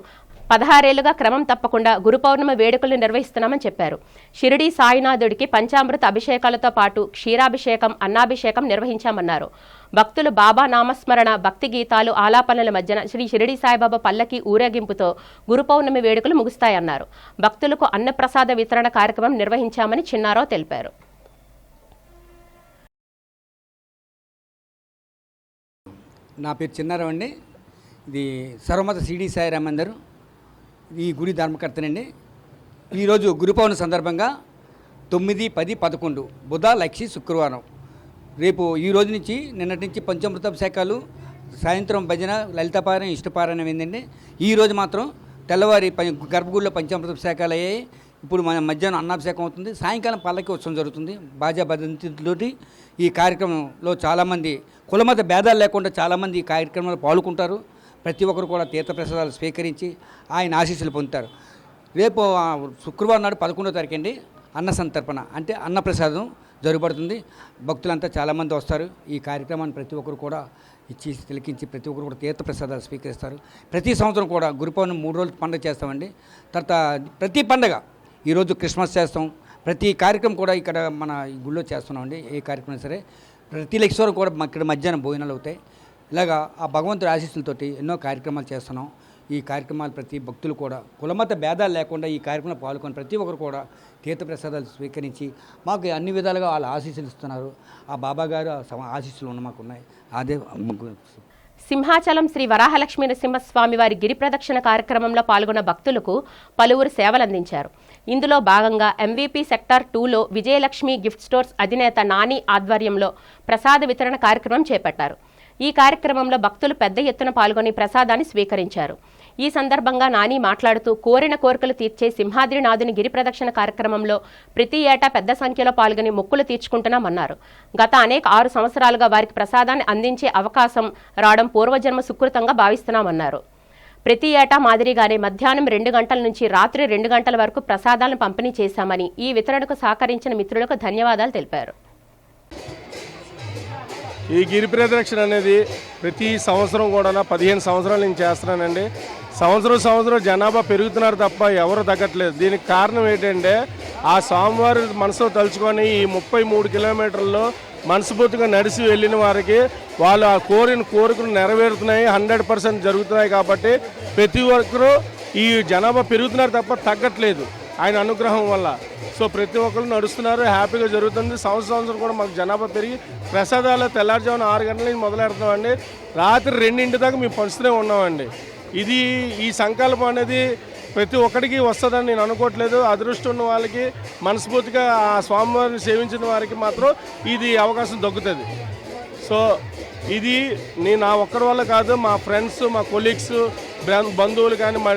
16 ఏళ్లుగా క్రమం తప్పకుండా గురు పౌర్ణమి వేడుకలు నిర్వహిస్తున్నామని చెప్పారు. షిరిడి సాయినాథుడికి పంచామృత అభిషేకాలతో పాటు క్షీరాభిషేకం, అన్నాభిషేకం నిర్వహించామన్నారు. భక్తులు బాబా నామస్మరణ, భక్తి గీతాలు, ఆలాపనల మధ్యన శ్రీ షిరిడి సాయిబాబా పల్లకి ఊరేగింపుతో గురు పౌర్ణమి వేడుకలు ముగుస్తాయన్నారు. భక్తులకు అన్నప్రసాద వితరణ కార్యక్రమం నిర్వహించామని చిన్నారావు తెలిపారు. నా పేరు చిన్నారావు అండి. ఇది సర్వమత సిడి సాయిరామ్ మందిర్, ఈ గుడి ధర్మకర్తనండి. ఈరోజు గురు పౌర్ణమి సందర్భంగా 9, 10, 11 బుధ, లక్షి, శుక్రవారం, రేపు ఈ రోజు నుంచి నిన్నటి నుంచి పంచామృతాభిషేకాలు, సాయంత్రం భజన, లలితాపారాయణ, ఇష్టపారాయణం ఏంటండి. ఈరోజు మాత్రం తెల్లవారి గర్భగుడిలో పంచామృతాభిషేకాలు అయ్యాయి. ఇప్పుడు మన మధ్యాహ్నం అన్నాభిషేకం అవుతుంది. సాయంకాలం పల్లకి ఉత్సవం జరుగుతుంది బాజా భజంతితోటి. ఈ కార్యక్రమంలో చాలామంది కులమత భేదాలు లేకుండా చాలామంది ఈ కార్యక్రమంలో పాల్గొంటారు. ప్రతి ఒక్కరు కూడా తీర్థప్రసాదాలు స్వీకరించి ఆయన ఆశీస్సులు పొందుతారు. రేపు శుక్రవారం నాడు 11వ తారీఖు అండి అన్న సంతర్పణ, అంటే అన్నప్రసాదం జరుగుబడుతుంది. భక్తులంతా చాలామంది వస్తారు. ఈ కార్యక్రమాన్ని ప్రతి ఒక్కరు కూడా ఇచ్చి తిలకించి ప్రతి ఒక్కరు కూడా తీర్థప్రసాదాలు స్వీకరిస్తారు. ప్రతి సంవత్సరం కూడా గురు పౌర్ణమి 3 రోజులు పండుగ చేస్తామండి. తర్వాత ప్రతి పండగ, ఈరోజు క్రిస్మస్ చేస్తాం. ప్రతి కార్యక్రమం కూడా ఇక్కడ మన ఈ గుళ్ళో చేస్తున్నామండి. ఏ కార్యక్రమం సరే ప్రతి లక్షవారం కూడా ఇక్కడ మధ్యాహ్నం భోజనాలు అవుతాయి. ఇలాగా ఆ భగవంతుడి ఆశీస్సులతోటి ఎన్నో కార్యక్రమాలు చేస్తున్నాం. ఈ కార్యక్రమాలు ప్రతి భక్తులు కూడా కులమత భేదాలు లేకుండా ఈ కార్యక్రమంలో పాల్గొని ప్రతి ఒక్కరు కూడా తీర్థప్రసాదాలు స్వీకరించి మాకు అన్ని విధాలుగా వాళ్ళ ఆశీస్సులు ఇస్తున్నారు. ఆ బాబా గారు ఆశీస్సులు మాకున్నాయి. అదే సింహాచలం శ్రీ వరాహలక్ష్మీ నరసింహస్వామి వారి గిరి ప్రదక్షిణ కార్యక్రమంలో పాల్గొన్న భక్తులకు పలువురు సేవలందించారు. ఇందులో భాగంగా ఎంవీపీ సెక్టార్ 2లో విజయలక్ష్మి గిఫ్ట్ స్టోర్స్ అధినేత నాని ఆధ్వర్యంలో ప్రసాద వితరణ కార్యక్రమం చేపట్టారు. ఈ కార్యక్రమంలో భక్తులు పెద్ద ఎత్తున పాల్గొని ప్రసాదాన్ని స్వీకరించారు. ఈ సందర్భంగా నాని మాట్లాడుతూ కోరిన కోరికలు తీర్చే సింహాద్రినాథుని గిరి ప్రదక్షిణ కార్యక్రమంలో ప్రతి ఏటా పెద్ద సంఖ్యలో పాల్గొని మొక్కులు తీర్చుకుంటున్నామన్నారు. గత 6 సంవత్సరాలుగా వారికి ప్రసాదాన్ని అందించే అవకాశం రావడం పూర్వజన్మ సుకృతంగా భావిస్తున్నామన్నారు. ప్రతి ఏటా మాదిరిగానే మధ్యాహ్నం 2 గంటల నుంచి రాత్రి 2 గంటల వరకు ప్రసాదాలను పంపిణీ చేశామని, ఈ వితరణకు సహకరించిన మిత్రులకు ధన్యవాదాలు తెలిపారు. ఈ గిరి ప్రదక్షిణ అనేది ప్రతి సంవత్సరం కూడా 15 సంవత్సరాల నుంచి చేస్తున్నానండి. సంవత్సరం జనాభా పెరుగుతున్నారు తప్ప ఎవరు తగ్గట్లేదు. దీనికి కారణం ఏంటంటే ఆ స్వామివారి మనసులో తలుచుకొని ఈ 33 కిలోమీటర్లలో మనస్ఫూర్తిగా నడిచి వెళ్ళిన వారికి వాళ్ళు ఆ కోరికలు నెరవేరుతున్నాయి, 100% జరుగుతున్నాయి. కాబట్టి ప్రతి ఒక్కరూ ఈ జనాభా పెరుగుతున్నారు తప్ప తగ్గట్లేదు ఆయన అనుగ్రహం వల్ల. సో ప్రతి ఒక్కరు నడుస్తున్నారు, హ్యాపీగా జరుగుతుంది. సంవత్సరం కూడా మాకు జనాభా పెరిగి ప్రసాదాలు తెల్లారుజామున 6 గంటల నుంచి మొదలెడుతున్నామండి. రాత్రి 2 దాకా మేము పంచుతూనే ఉన్నామండి. ఈ సంకల్పం అనేది ప్రతి ఒక్కడికి వస్తుందని నేను అనుకోవట్లేదు. అదృష్టం ఉన్న వాళ్ళకి, మనస్ఫూర్తిగా ఆ స్వామివారిని సేవించిన వారికి మాత్రం ఇది అవకాశం దొక్కుతుంది. సో ఇది నా ఒక్కరి వల్ల కాదు, మా ఫ్రెండ్స్, మా కొలీగ్స్, బంధువులు కానీ, మా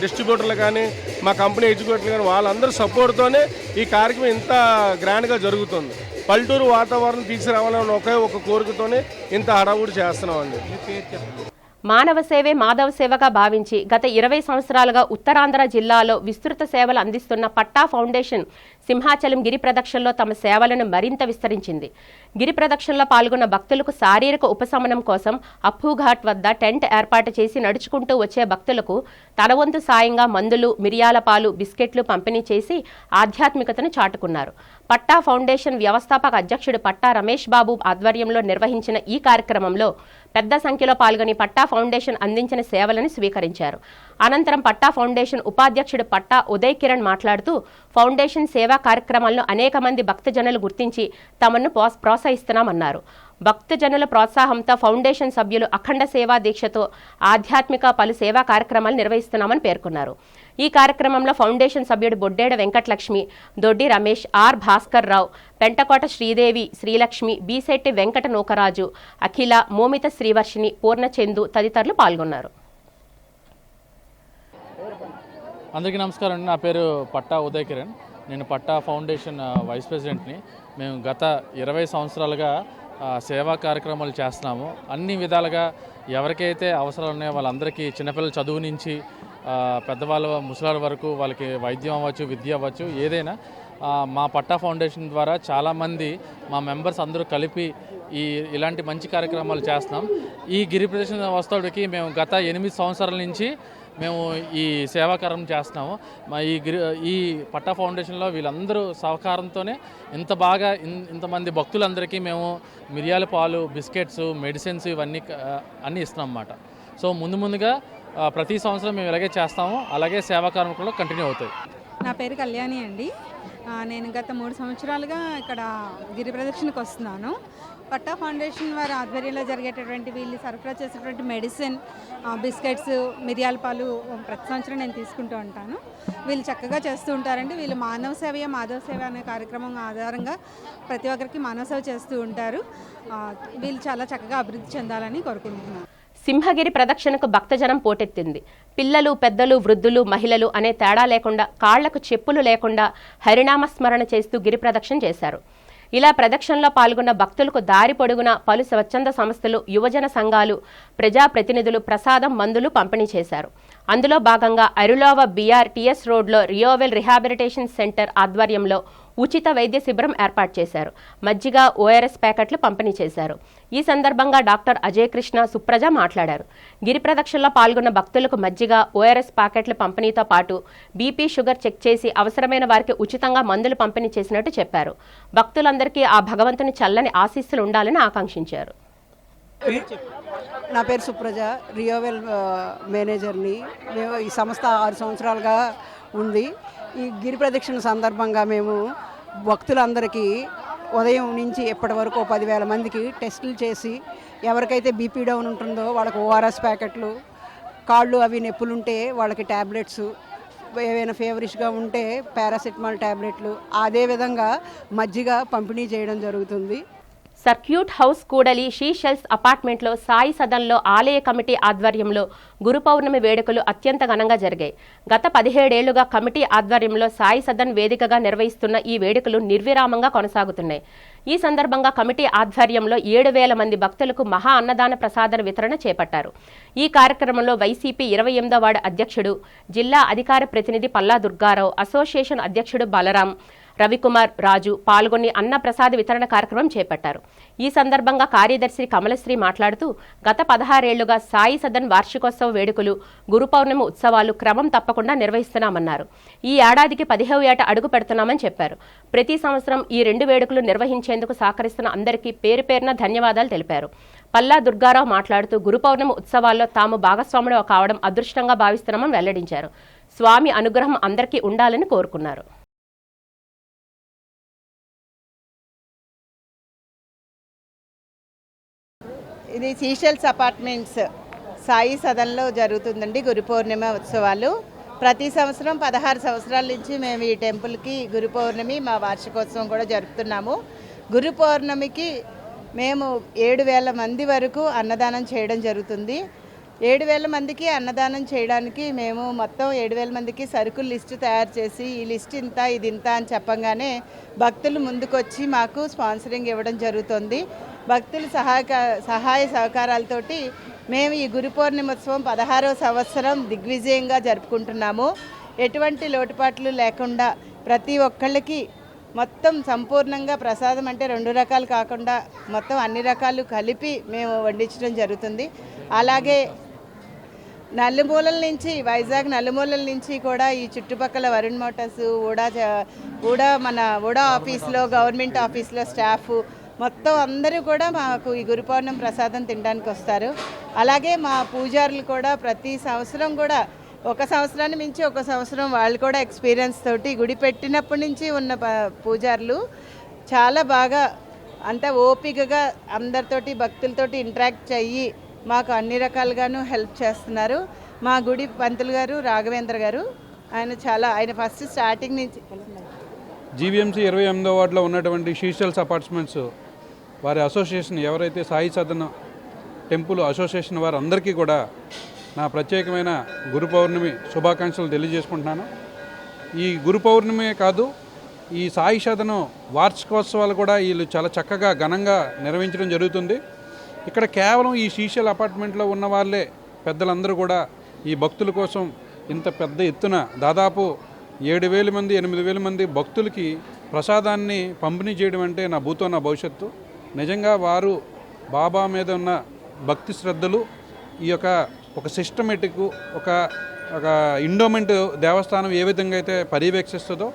డిస్ట్రిబ్యూటర్లు కానీ, మా కంపెనీ ఎగ్జిక్యూటివ్లు కానీ వాళ్ళందరూ సపోర్ట్తోనే ఈ కార్యక్రమం ఇంత గ్రాండ్గా జరుగుతుంది. పల్లెటూరు వాతావరణం తీసుకురావాలని ఒక కోరికతోనే ఇంత హడావుడి చేస్తున్నామండి. మానవ సేవే మాధవ సేవగా భావించి గత 20 సంవత్సరాలుగా ఉత్తరాంధ్ర జిల్లాలో విస్తృత సేవలు అందిస్తున్న పట్టా ఫౌండేషన్ సింహాచలం గిరి ప్రదక్షిణలో తమ సేవలను మరింత విస్తరించింది. గిరి ప్రదక్షిణలో పాల్గొన్న భక్తులకు శారీరక ఉపశమనం కోసం అప్పుఘాట్ వద్ద టెంట్ ఏర్పాటు చేసి నడుచుకుంటూ వచ్చే భక్తులకు తన వంతు సాయంగా మందులు, మిరియాల పాలు, బిస్కెట్లు పంపిణీ చేసి ఆధ్యాత్మికతను చాటుకున్నారు. పట్టా ఫౌండేషన్ వ్యవస్థాపక అధ్యక్షుడు పట్టా రమేష్ బాబు ఆధ్వర్యంలో నిర్వహించిన ఈ కార్యక్రమంలో పెద్ద సంఖ్యలో పాల్గొని పట్టా ఫౌండేషన్ అందించిన సేవలను స్వీకరించారు. అనంతరం పట్టా ఫౌండేషన్ ఉపాధ్యక్షుడు పట్టా ఉదయ్ కిరణ్ మాట్లాడుతూ ఫౌండేషన్ సేవా కార్యక్రమాలను అనేక మంది భక్తజనులు గుర్తించి తమను ప్రోత్సహిస్తున్నామన్నారు. భక్తజనుల ప్రోత్సాహంతో ఫౌండేషన్ సభ్యులు అఖండ సేవా దీక్షతో ఆధ్యాత్మిక పలు సేవా కార్యక్రమాలు నిర్వహిస్తున్నామని పేర్కొన్నారు. ఈ కార్యక్రమంలో ఫౌండేషన్ సభ్యుడు బొడ్డేడ వెంకటలక్ష్మి, దొడ్డి రమేష్, ఆర్ భాస్కర్ రావు, పెంటకోట శ్రీదేవి, శ్రీలక్ష్మి, బీశెట్టి వెంకట నూకరాజు, అఖిల, మోమిత శ్రీవర్షిని, పూర్ణచందు తదితరులు పాల్గొన్నారు. అందరికీ నమస్కారం అండి. నా పేరు పట్టా ఉదయ్ కిరణ్. నేను పట్టా ఫౌండేషన్ వైస్ ప్రెసిడెంట్ని. మేము గత 20 సంవత్సరాలుగా సేవా కార్యక్రమాలు చేస్తున్నాము. అన్ని విధాలుగా ఎవరికైతే అవసరాలు ఉన్నాయో వాళ్ళందరికీ, చిన్నపిల్లల చదువు నుంచి పెద్దవాళ్ళ ముసలాళ్ళ వరకు వాళ్ళకి వైద్యం అవ్వచ్చు, విద్య అవ్వచ్చు, ఏదైనా మా పట్టా ఫౌండేషన్ ద్వారా చాలామంది మా మెంబర్స్ అందరూ కలిపి ఇలాంటి మంచి కార్యక్రమాలు చేస్తున్నాం. ఈ గిరి ప్రదక్షిణ వస్తువుడికి మేము గత 8 సంవత్సరాల నుంచి మేము ఈ సేవాకారం చేస్తున్నాము. ఈ పట్టా ఫౌండేషన్లో వీళ్ళందరూ సహకారంతోనే ఇంత బాగా ఇంతమంది భక్తులందరికీ మేము మిరియాల పాలు, బిస్కెట్స్, మెడిసిన్స్ ఇవన్నీ అన్నీ ఇస్తున్నాం అన్నమాట. సో ముందుగా ప్రతి సంవత్సరం మేము ఇలాగే చేస్తాము. అలాగే సేవా కార్యక్రమాలు కంటిన్యూ అవుతాయి. నా పేరు కళ్యాణి అండి. నేను గత 3 సంవత్సరాలుగా ఇక్కడ గిరి ప్రదక్షిణకు వస్తున్నాను. పట్టా ఫౌండేషన్ వారి ఆధ్వర్యంలో జరిగేటటువంటి వీళ్ళు సరఫరా చేసేటువంటి మెడిసిన్, బిస్కెట్స్, మిరియాల పాలు ప్రతి సంవత్సరం నేను తీసుకుంటూ ఉంటాను. వీళ్ళు చక్కగా చేస్తూ ఉంటారండి. వీళ్ళు మానవ సేవయే మాధవ సేవ అనే కార్యక్రమం ఆధారంగా ప్రతి ఒక్కరికి మానవ సేవ చేస్తూ ఉంటారు. వీళ్ళు చాలా చక్కగా అభివృద్ధి చెందాలని కోరుకుంటున్నాను. సింహగిరి ప్రదక్షిణకు భక్తజనం పోటెత్తింది. పిల్లలు, పెద్దలు, వృద్ధులు, మహిళలు అనే తేడా లేకుండా కాళ్లకు చెప్పులు లేకుండా హరినామస్మరణ చేస్తూ గిరి ప్రదక్షిణ చేశారు. ఇలా ప్రదక్షిణలో పాల్గొన్న భక్తులకు దారి పొడుగున పలు స్వచ్ఛంద సంస్థలు, యువజన సంఘాలు, ప్రజాప్రతినిధులు ప్రసాదం, మందులు పంపిణీ చేశారు. అందులో భాగంగా అరులోవ BRTS రోడ్లో రియోవెల్ రిహాబిలిటేషన్ సెంటర్ ఆధ్వర్యంలో ఉచిత వైద్య శిబిరం ఏర్పాటు చేశారు. మజ్జిగ, ORS ప్యాకెట్లు పంపిణీ చేశారు. ఈ సందర్భంగా డాక్టర్ అజయ్ కృష్ణ, సుప్రజ మాట్లాడారు. గిరి ప్రదక్షిణలో పాల్గొన్న భక్తులకు మజ్జిగ, ORS ప్యాకెట్ల పంపిణీతో పాటు BP, షుగర్ చెక్ చేసి అవసరమైన వారికి ఉచితంగా మందులు పంపిణీ చేసినట్టు చెప్పారు. భక్తులందరికీ ఆ భగవంతుని చల్లని ఆశీస్సులు ఉండాలని ఆకాంక్షించారు. నా పేరు సుప్రజ, రియోవెల్ మేనేజర్ని. మేము ఈ సంస్థ 6 సంవత్సరాలుగా ఉంది. ఈ గిరి ప్రదక్షిణ సందర్భంగా మేము భక్తులందరికీ ఉదయం నుంచి ఎప్పటి వరకు 10,000 మందికి టెస్టులు చేసి, ఎవరికైతే BP డౌన్ ఉంటుందో వాళ్ళకి ORS ప్యాకెట్లు, కాళ్ళు అవి నొప్పులుంటే వాళ్ళకి ట్యాబ్లెట్స్, ఏవైనా ఫేవరిష్గా ఉంటే పారాసిటమాల్ ట్యాబ్లెట్లు, అదేవిధంగా మజ్జిగ పంపిణీ చేయడం జరుగుతుంది. సర్క్యూట్ హౌస్ కూడలి షీషెల్స్ అపార్ట్మెంట్లో సాయి సదన్లో ఆలయ కమిటీ ఆధ్వర్యంలో గురు పౌర్ణమి వేడుకలు అత్యంత ఘనంగా జరిగాయి. గత 17 ఏళ్లుగా కమిటీ ఆధ్వర్యంలో సాయి సదన్ వేదికగా నిర్వహిస్తున్న ఈ వేడుకలు నిర్విరామంగా కొనసాగుతున్నాయి. ఈ సందర్భంగా కమిటీ ఆధ్వర్యంలో 7,000 మంది భక్తులకు మహా అన్నదాన ప్రసాదన వితరణ చేపట్టారు. ఈ కార్యక్రమంలో వైసీపీ 28వ వార్డు అధ్యక్షుడు, జిల్లా అధికార ప్రతినిధి పల్లా దుర్గారావు, అసోసియేషన్ అధ్యక్షుడు బలరాం, రవికుమార్, రాజు పాల్గొని అన్న ప్రసాద వితరణ కార్యక్రమం చేపట్టారు. ఈ సందర్భంగా కార్యదర్శి కమలశ్రీ మాట్లాడుతూ, గత 16 ఏళ్లుగా సాయి సదన్ వార్షికోత్సవ వేడుకలు, గురు పౌర్ణమి ఉత్సవాలు క్రమం తప్పకుండా నిర్వహిస్తున్నామన్నారు. ఈ ఏడాదికి 15వ ఏట అడుగు పెడుతున్నామని చెప్పారు. ప్రతి సంవత్సరం ఈ 2 వేడుకలు నిర్వహించేందుకు సహకరిస్తున్న అందరికీ పేరు పేరున ధన్యవాదాలు తెలిపారు. పల్లా దుర్గారావు మాట్లాడుతూ, గురు పౌర్ణమి ఉత్సవాల్లో తాము భాగస్వాములు కావడం అదృష్టంగా భావిస్తున్నామని వెల్లడించారు. స్వామి అనుగ్రహం అందరికీ ఉండాలని కోరుకున్నారు. ఇది షీషెల్స్ అపార్ట్మెంట్స్ సాయి సదన్లో జరుగుతుందండి గురు పౌర్ణిమ ఉత్సవాలు. ప్రతి సంవత్సరం 16 సంవత్సరాల నుంచి మేము ఈ టెంపుల్కి గురు పౌర్ణమి మా వార్షికోత్సవం కూడా జరుపుతున్నాము. గురు పౌర్ణమికి మేము 7,000 మంది వరకు అన్నదానం చేయడం జరుగుతుంది. 7,000 మందికి అన్నదానం చేయడానికి మేము మొత్తం 7,000 మందికి సరుకుల లిస్టు తయారు చేసి, ఈ లిస్ట్ ఇంత, ఇది ఇంత అని చెప్పంగానే భక్తులు ముందుకొచ్చి మాకు స్పాన్సరింగ్ ఇవ్వడం జరుగుతుంది. భక్తుల సహాయ సహకారాలతోటి మేము ఈ గురు పౌర్ణిమోత్సవం 16వ సంవత్సరం దిగ్విజయంగా జరుపుకుంటున్నాము. ఎటువంటి లోటుపాట్లు లేకుండా ప్రతి ఒక్కళ్ళకి మొత్తం సంపూర్ణంగా ప్రసాదం అంటే 2 రకాలు కాకుండా మొత్తం అన్ని రకాలు కలిపి మేము వండించడం జరుగుతుంది. అలాగే నలుమూలల నుంచి, వైజాగ్ నలుమూలల నుంచి కూడా ఈ చుట్టుపక్కల వరుణ్ మోటార్స్, ఊడా ఆఫీస్లో, గవర్నమెంట్ ఆఫీస్లో స్టాఫ్ మొత్తం అందరూ కూడా మాకు ఈ గురు పౌర్ణమి ప్రసాదం తినడానికి వస్తారు. అలాగే మా పూజారులు కూడా ప్రతి సంవత్సరం కూడా ఒక సంవత్సరాన్ని మించి ఒక సంవత్సరం వాళ్ళు కూడా ఎక్స్పీరియన్స్ తోటి గుడి పెట్టినప్పటి నుంచి ఉన్న పూజారులు చాలా బాగా అంత ఓపికగా అందరితోటి భక్తులతోటి ఇంటరాక్ట్ అయ్యి మాకు అన్ని రకాలుగాను హెల్ప్ చేస్తున్నారు. మా గుడి పంతులు గారు రాఘవేంద్ర గారు, ఆయన ఫస్ట్ స్టార్టింగ్ నుంచి జీవీఎంసీ 28వ వార్డులో ఉన్నటువంటి షీషెల్స్ అపార్ట్మెంట్స్ వారి అసోసియేషన్, ఎవరైతే సాయి సదన్ టెంపుల్ అసోసియేషన్ వారు అందరికీ కూడా నా ప్రత్యేకమైన గురు పౌర్ణమి శుభాకాంక్షలు తెలియజేసుకుంటున్నాను. ఈ గురు పౌర్ణమి కాదు, ఈ సాయి సదనం వార్షికోత్సవాలు కూడా వీళ్ళు చాలా చక్కగా ఘనంగా నిర్వహించడం జరుగుతుంది. ఇక్కడ కేవలం ఈ షీషెల్ అపార్ట్మెంట్లో ఉన్న వాళ్ళే పెద్దలందరూ కూడా ఈ భక్తుల కోసం ఇంత పెద్ద ఎత్తున దాదాపు 7,000 మంది 8,000 మంది భక్తులకి ప్రసాదాన్ని పంపిణీ చేయడం అంటే నా భూతో నా భవిష్యత్తు. నిజంగా వారు బాబా మీద ఉన్న భక్తి శ్రద్ధలు, ఈ యొక్క ఒక సిస్టమేటిక్ ఒక ఇండోమెంట్ దేవస్థానం ఏ విధంగా అయితే పర్యవేక్షిస్తుందో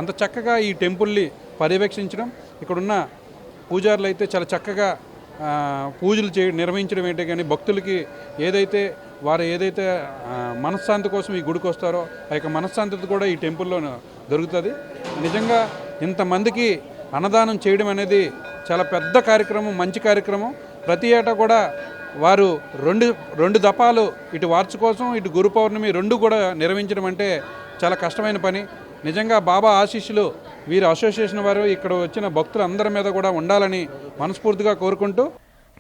అంత చక్కగా ఈ టెంపుల్ని పర్యవేక్షించడం, ఇక్కడున్న పూజారులు అయితే చాలా చక్కగా పూజలు నిర్వహించడం ఏంటే కానీ భక్తులకి ఏదైతే వారు మనశ్శాంతి కోసం ఈ గుడికి వస్తారో ఆ యొక్క మనశ్శాంతి కూడా ఈ టెంపుల్లో దొరుకుతుంది. నిజంగా ఇంతమందికి అన్నదానం చేయడం అనేది చాలా పెద్ద కార్యక్రమం, మంచి కార్యక్రమం. ప్రతి ఏటా కూడా వారు రెండు దఫాలు ఇటు వార్షికోత్సవం ఇటు గురు పౌర్ణమి రెండు కూడా నిర్వహించడం అంటే చాలా కష్టమైన పని. నిజంగా బాబా ఆశీస్సులు వీరి అసోసియేషన్ వారు ఇక్కడ వచ్చిన భక్తులందరి మీద కూడా ఉండాలని మనస్ఫూర్తిగా కోరుకుంటూ,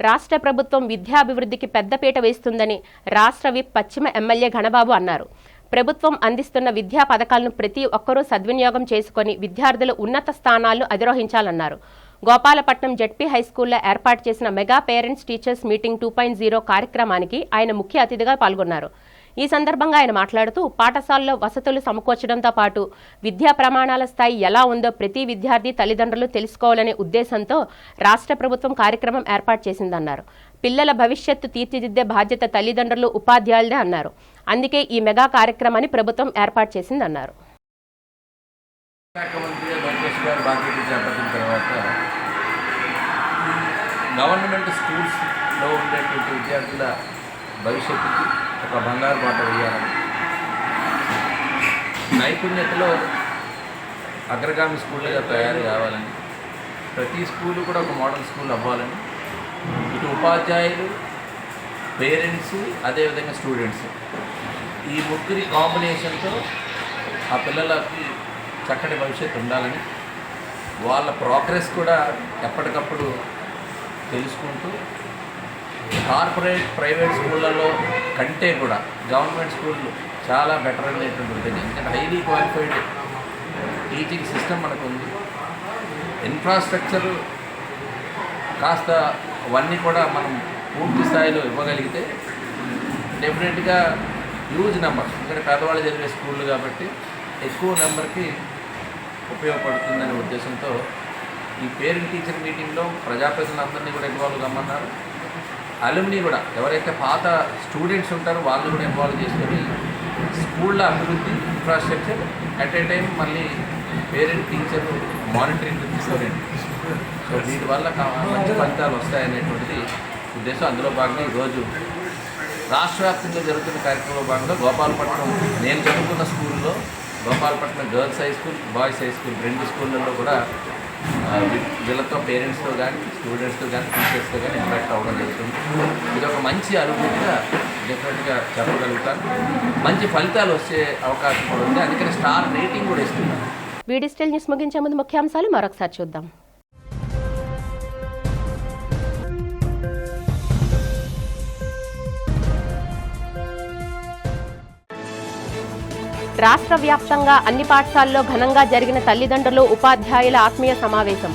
రాష్ట్ర ప్రభుత్వం విద్యాభివృద్ధికి పెద్దపీట వేస్తుందని రాష్ట్ర విప్ పశ్చిమ ఎమ్మెల్యే ఘనబాబు అన్నారు. ప్రభుత్వం అందిస్తున్న విద్యా పథకాలను ప్రతి ఒక్కరూ సద్వినియోగం చేసుకుని విద్యార్థులు ఉన్నత స్థానాలను అధిరోహించాలన్నారు. గోపాలపట్నం జెడ్పీ హైస్కూల్లో ఏర్పాటు చేసిన మెగా పేరెంట్స్ టీచర్స్ మీటింగ్ 2.0 కార్యక్రమానికి ఆయన ముఖ్య అతిథిగా పాల్గొన్నారు. ఈ సందర్భంగా ఆయన మాట్లాడుతూ పాఠశాలలో వసతులు సమకూర్చడంతో పాటు విద్యా ప్రమాణాల స్థాయి ఎలా ఉందో ప్రతి విద్యార్థి తల్లిదండ్రులు తెలుసుకోవాలనే ఉద్దేశంతో రాష్ట్ర ప్రభుత్వం కార్యక్రమం ఏర్పాటు చేసిందన్నారు. పిల్లల భవిష్యత్తు తీర్చిదిద్దే బాధ్యత తల్లిదండ్రులు, ఉపాధ్యాయులదే అన్నారు. అందుకే ఈ మెగా కార్యక్రమాన్ని ప్రభుత్వం ఏర్పాటు చేసిందన్నారు. గవర్నమెంట్ స్కూల్స్లో ఉండేటువంటి విద్యార్థుల భవిష్యత్తుకి ఒక బంగారు బాట వేయాలని, నైపుణ్యతలో అగ్రగామి స్కూళ్ళగా తయారు కావాలని, ప్రతి స్కూలు కూడా ఒక మోడల్ స్కూల్ అవ్వాలని, ఇటు ఉపాధ్యాయులు, పేరెంట్స్, అదేవిధంగా స్టూడెంట్స్ ఈ ముగ్గురి కాంబినేషన్తో ఆ పిల్లలకి చక్కటి భవిష్యత్తు ఉండాలని, వాళ్ళ ప్రోగ్రెస్ కూడా ఎప్పటికప్పుడు తెలుసుకుంటూ కార్పొరేట్ ప్రైవేట్ స్కూళ్ళలో కంటే కూడా గవర్నమెంట్ స్కూళ్ళు చాలా బెటర్ అనేటువంటి ఉంటుంది. ఎందుకంటే హైలీ క్వాలిఫైడ్ టీచింగ్ సిస్టమ్ మనకు ఉంది. ఇన్ఫ్రాస్ట్రక్చరు కాస్త అవన్నీ కూడా మనం పూర్తి స్థాయిలో ఇవ్వగలిగితే డెఫినెట్గా హ్యూజ్ నెంబర్, ఎందుకంటే పేదవాళ్ళు చదివే స్కూళ్ళు కాబట్టి ఎక్కువ నెంబర్కి ఉపయోగపడుతుందనే ఉద్దేశంతో ఈ పేరెంట్ టీచర్ మీటింగ్లో ప్రజాప్రతినిధులందరినీ కూడా ఇన్వాల్వ్ కమ్మన్నారు. అలుమ్ని కూడా ఎవరైతే పాత స్టూడెంట్స్ ఉంటారో వాళ్ళు కూడా ఇన్వాల్వ్ చేసుకొని స్కూళ్ళ అభివృద్ధి, ఇన్ఫ్రాస్ట్రక్చర్ అట్ ఏ టైం మళ్ళీ parent teacher monitoring with student. So వీటి వల్ల మంచి ఫలితాలు వస్తాయనేటువంటిది ఉద్దేశం. అందులో భాగంగా ఈరోజు రాష్ట్ర వ్యాప్తంగా జరుగుతున్న కార్యక్రమంలో భాగంగా గోపాలపట్నం, నేను చదువుకున్న స్కూల్లో Gopalapatnam girls high school, boys high school రెండు స్కూళ్ళల్లో కూడా వీళ్ళతో పేరెంట్స్తో కానీ స్టూడెంట్స్తో కానీ టీచర్స్తో కానీ ఇంటరాక్ట్ అవ్వడం జరుగుతుంది. ఇది ఒక మంచి అనుభూతిగా డెఫినెట్గా చెప్పగలుగుతాను. మంచి ఫలితాలు వచ్చే అవకాశం కూడా ఉంది. అందుకని స్టార్ రేటింగ్ కూడా ఇస్తున్నాను. డిజిటల్ న్యూస్ ముగించే ముందు ముఖ్యాంశాలు మరొకసారి చూద్దాం. రాష్ట్ర వ్యాప్తంగా అన్ని పాఠశాలల్లో ఘనంగా జరిగిన తల్లిదండ్రులు, ఉపాధ్యాయుల ఆత్మీయ సమావేశం.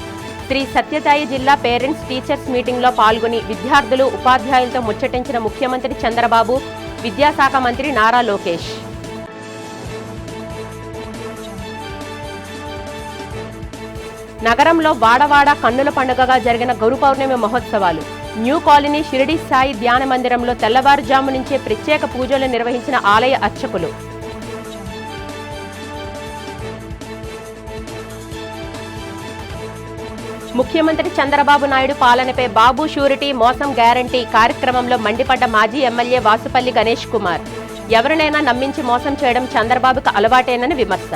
శ్రీ సత్యసాయి జిల్లా పేరెంట్స్ టీచర్స్ మీటింగ్లో పాల్గొని విద్యార్థులు, ఉపాధ్యాయులతో ముచ్చటించిన ముఖ్యమంత్రి చంద్రబాబు, విద్యాశాఖ మంత్రి నారా లోకేష్. నగరంలో వాడవాడ కన్నుల పండుగగా జరిగిన గురు పౌర్ణమి మహోత్సవాలు. న్యూ కాలనీ షిరిడి సాయి ధ్యాన మందిరంలో తెల్లవారుజాము నుంచే ప్రత్యేక పూజలు నిర్వహించిన ఆలయ అర్చకులు. ముఖ్యమంత్రి చంద్రబాబు నాయుడు పాలనపై బాబు షూరిటీ, మోసం గ్యారంటీ కార్యక్రమంలో మండిపడ్డ మాజీ ఎమ్మెల్యే వాసుపల్లి గణేష్ కుమార్. ఎవరినైనా నమ్మించి మోసం చేయడం చంద్రబాబుకు అలవాటేనని విమర్శ.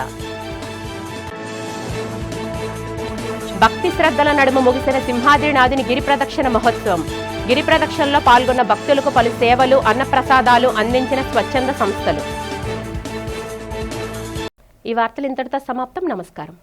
భక్తి శ్రద్ధల నడుమ ముగిసిన సింహాద్రినాథుని గిరి ప్రదక్షిణ మహోత్సవం. గిరి ప్రదక్షిణలో పాల్గొన్న భక్తులకు పలు సేవలు, అన్నప్రసాదాలు అందించిన స్వచ్ఛంద సంస్థలు. ఈ వార్తలు ఇంతటితో సమాప్తం. నమస్కారం.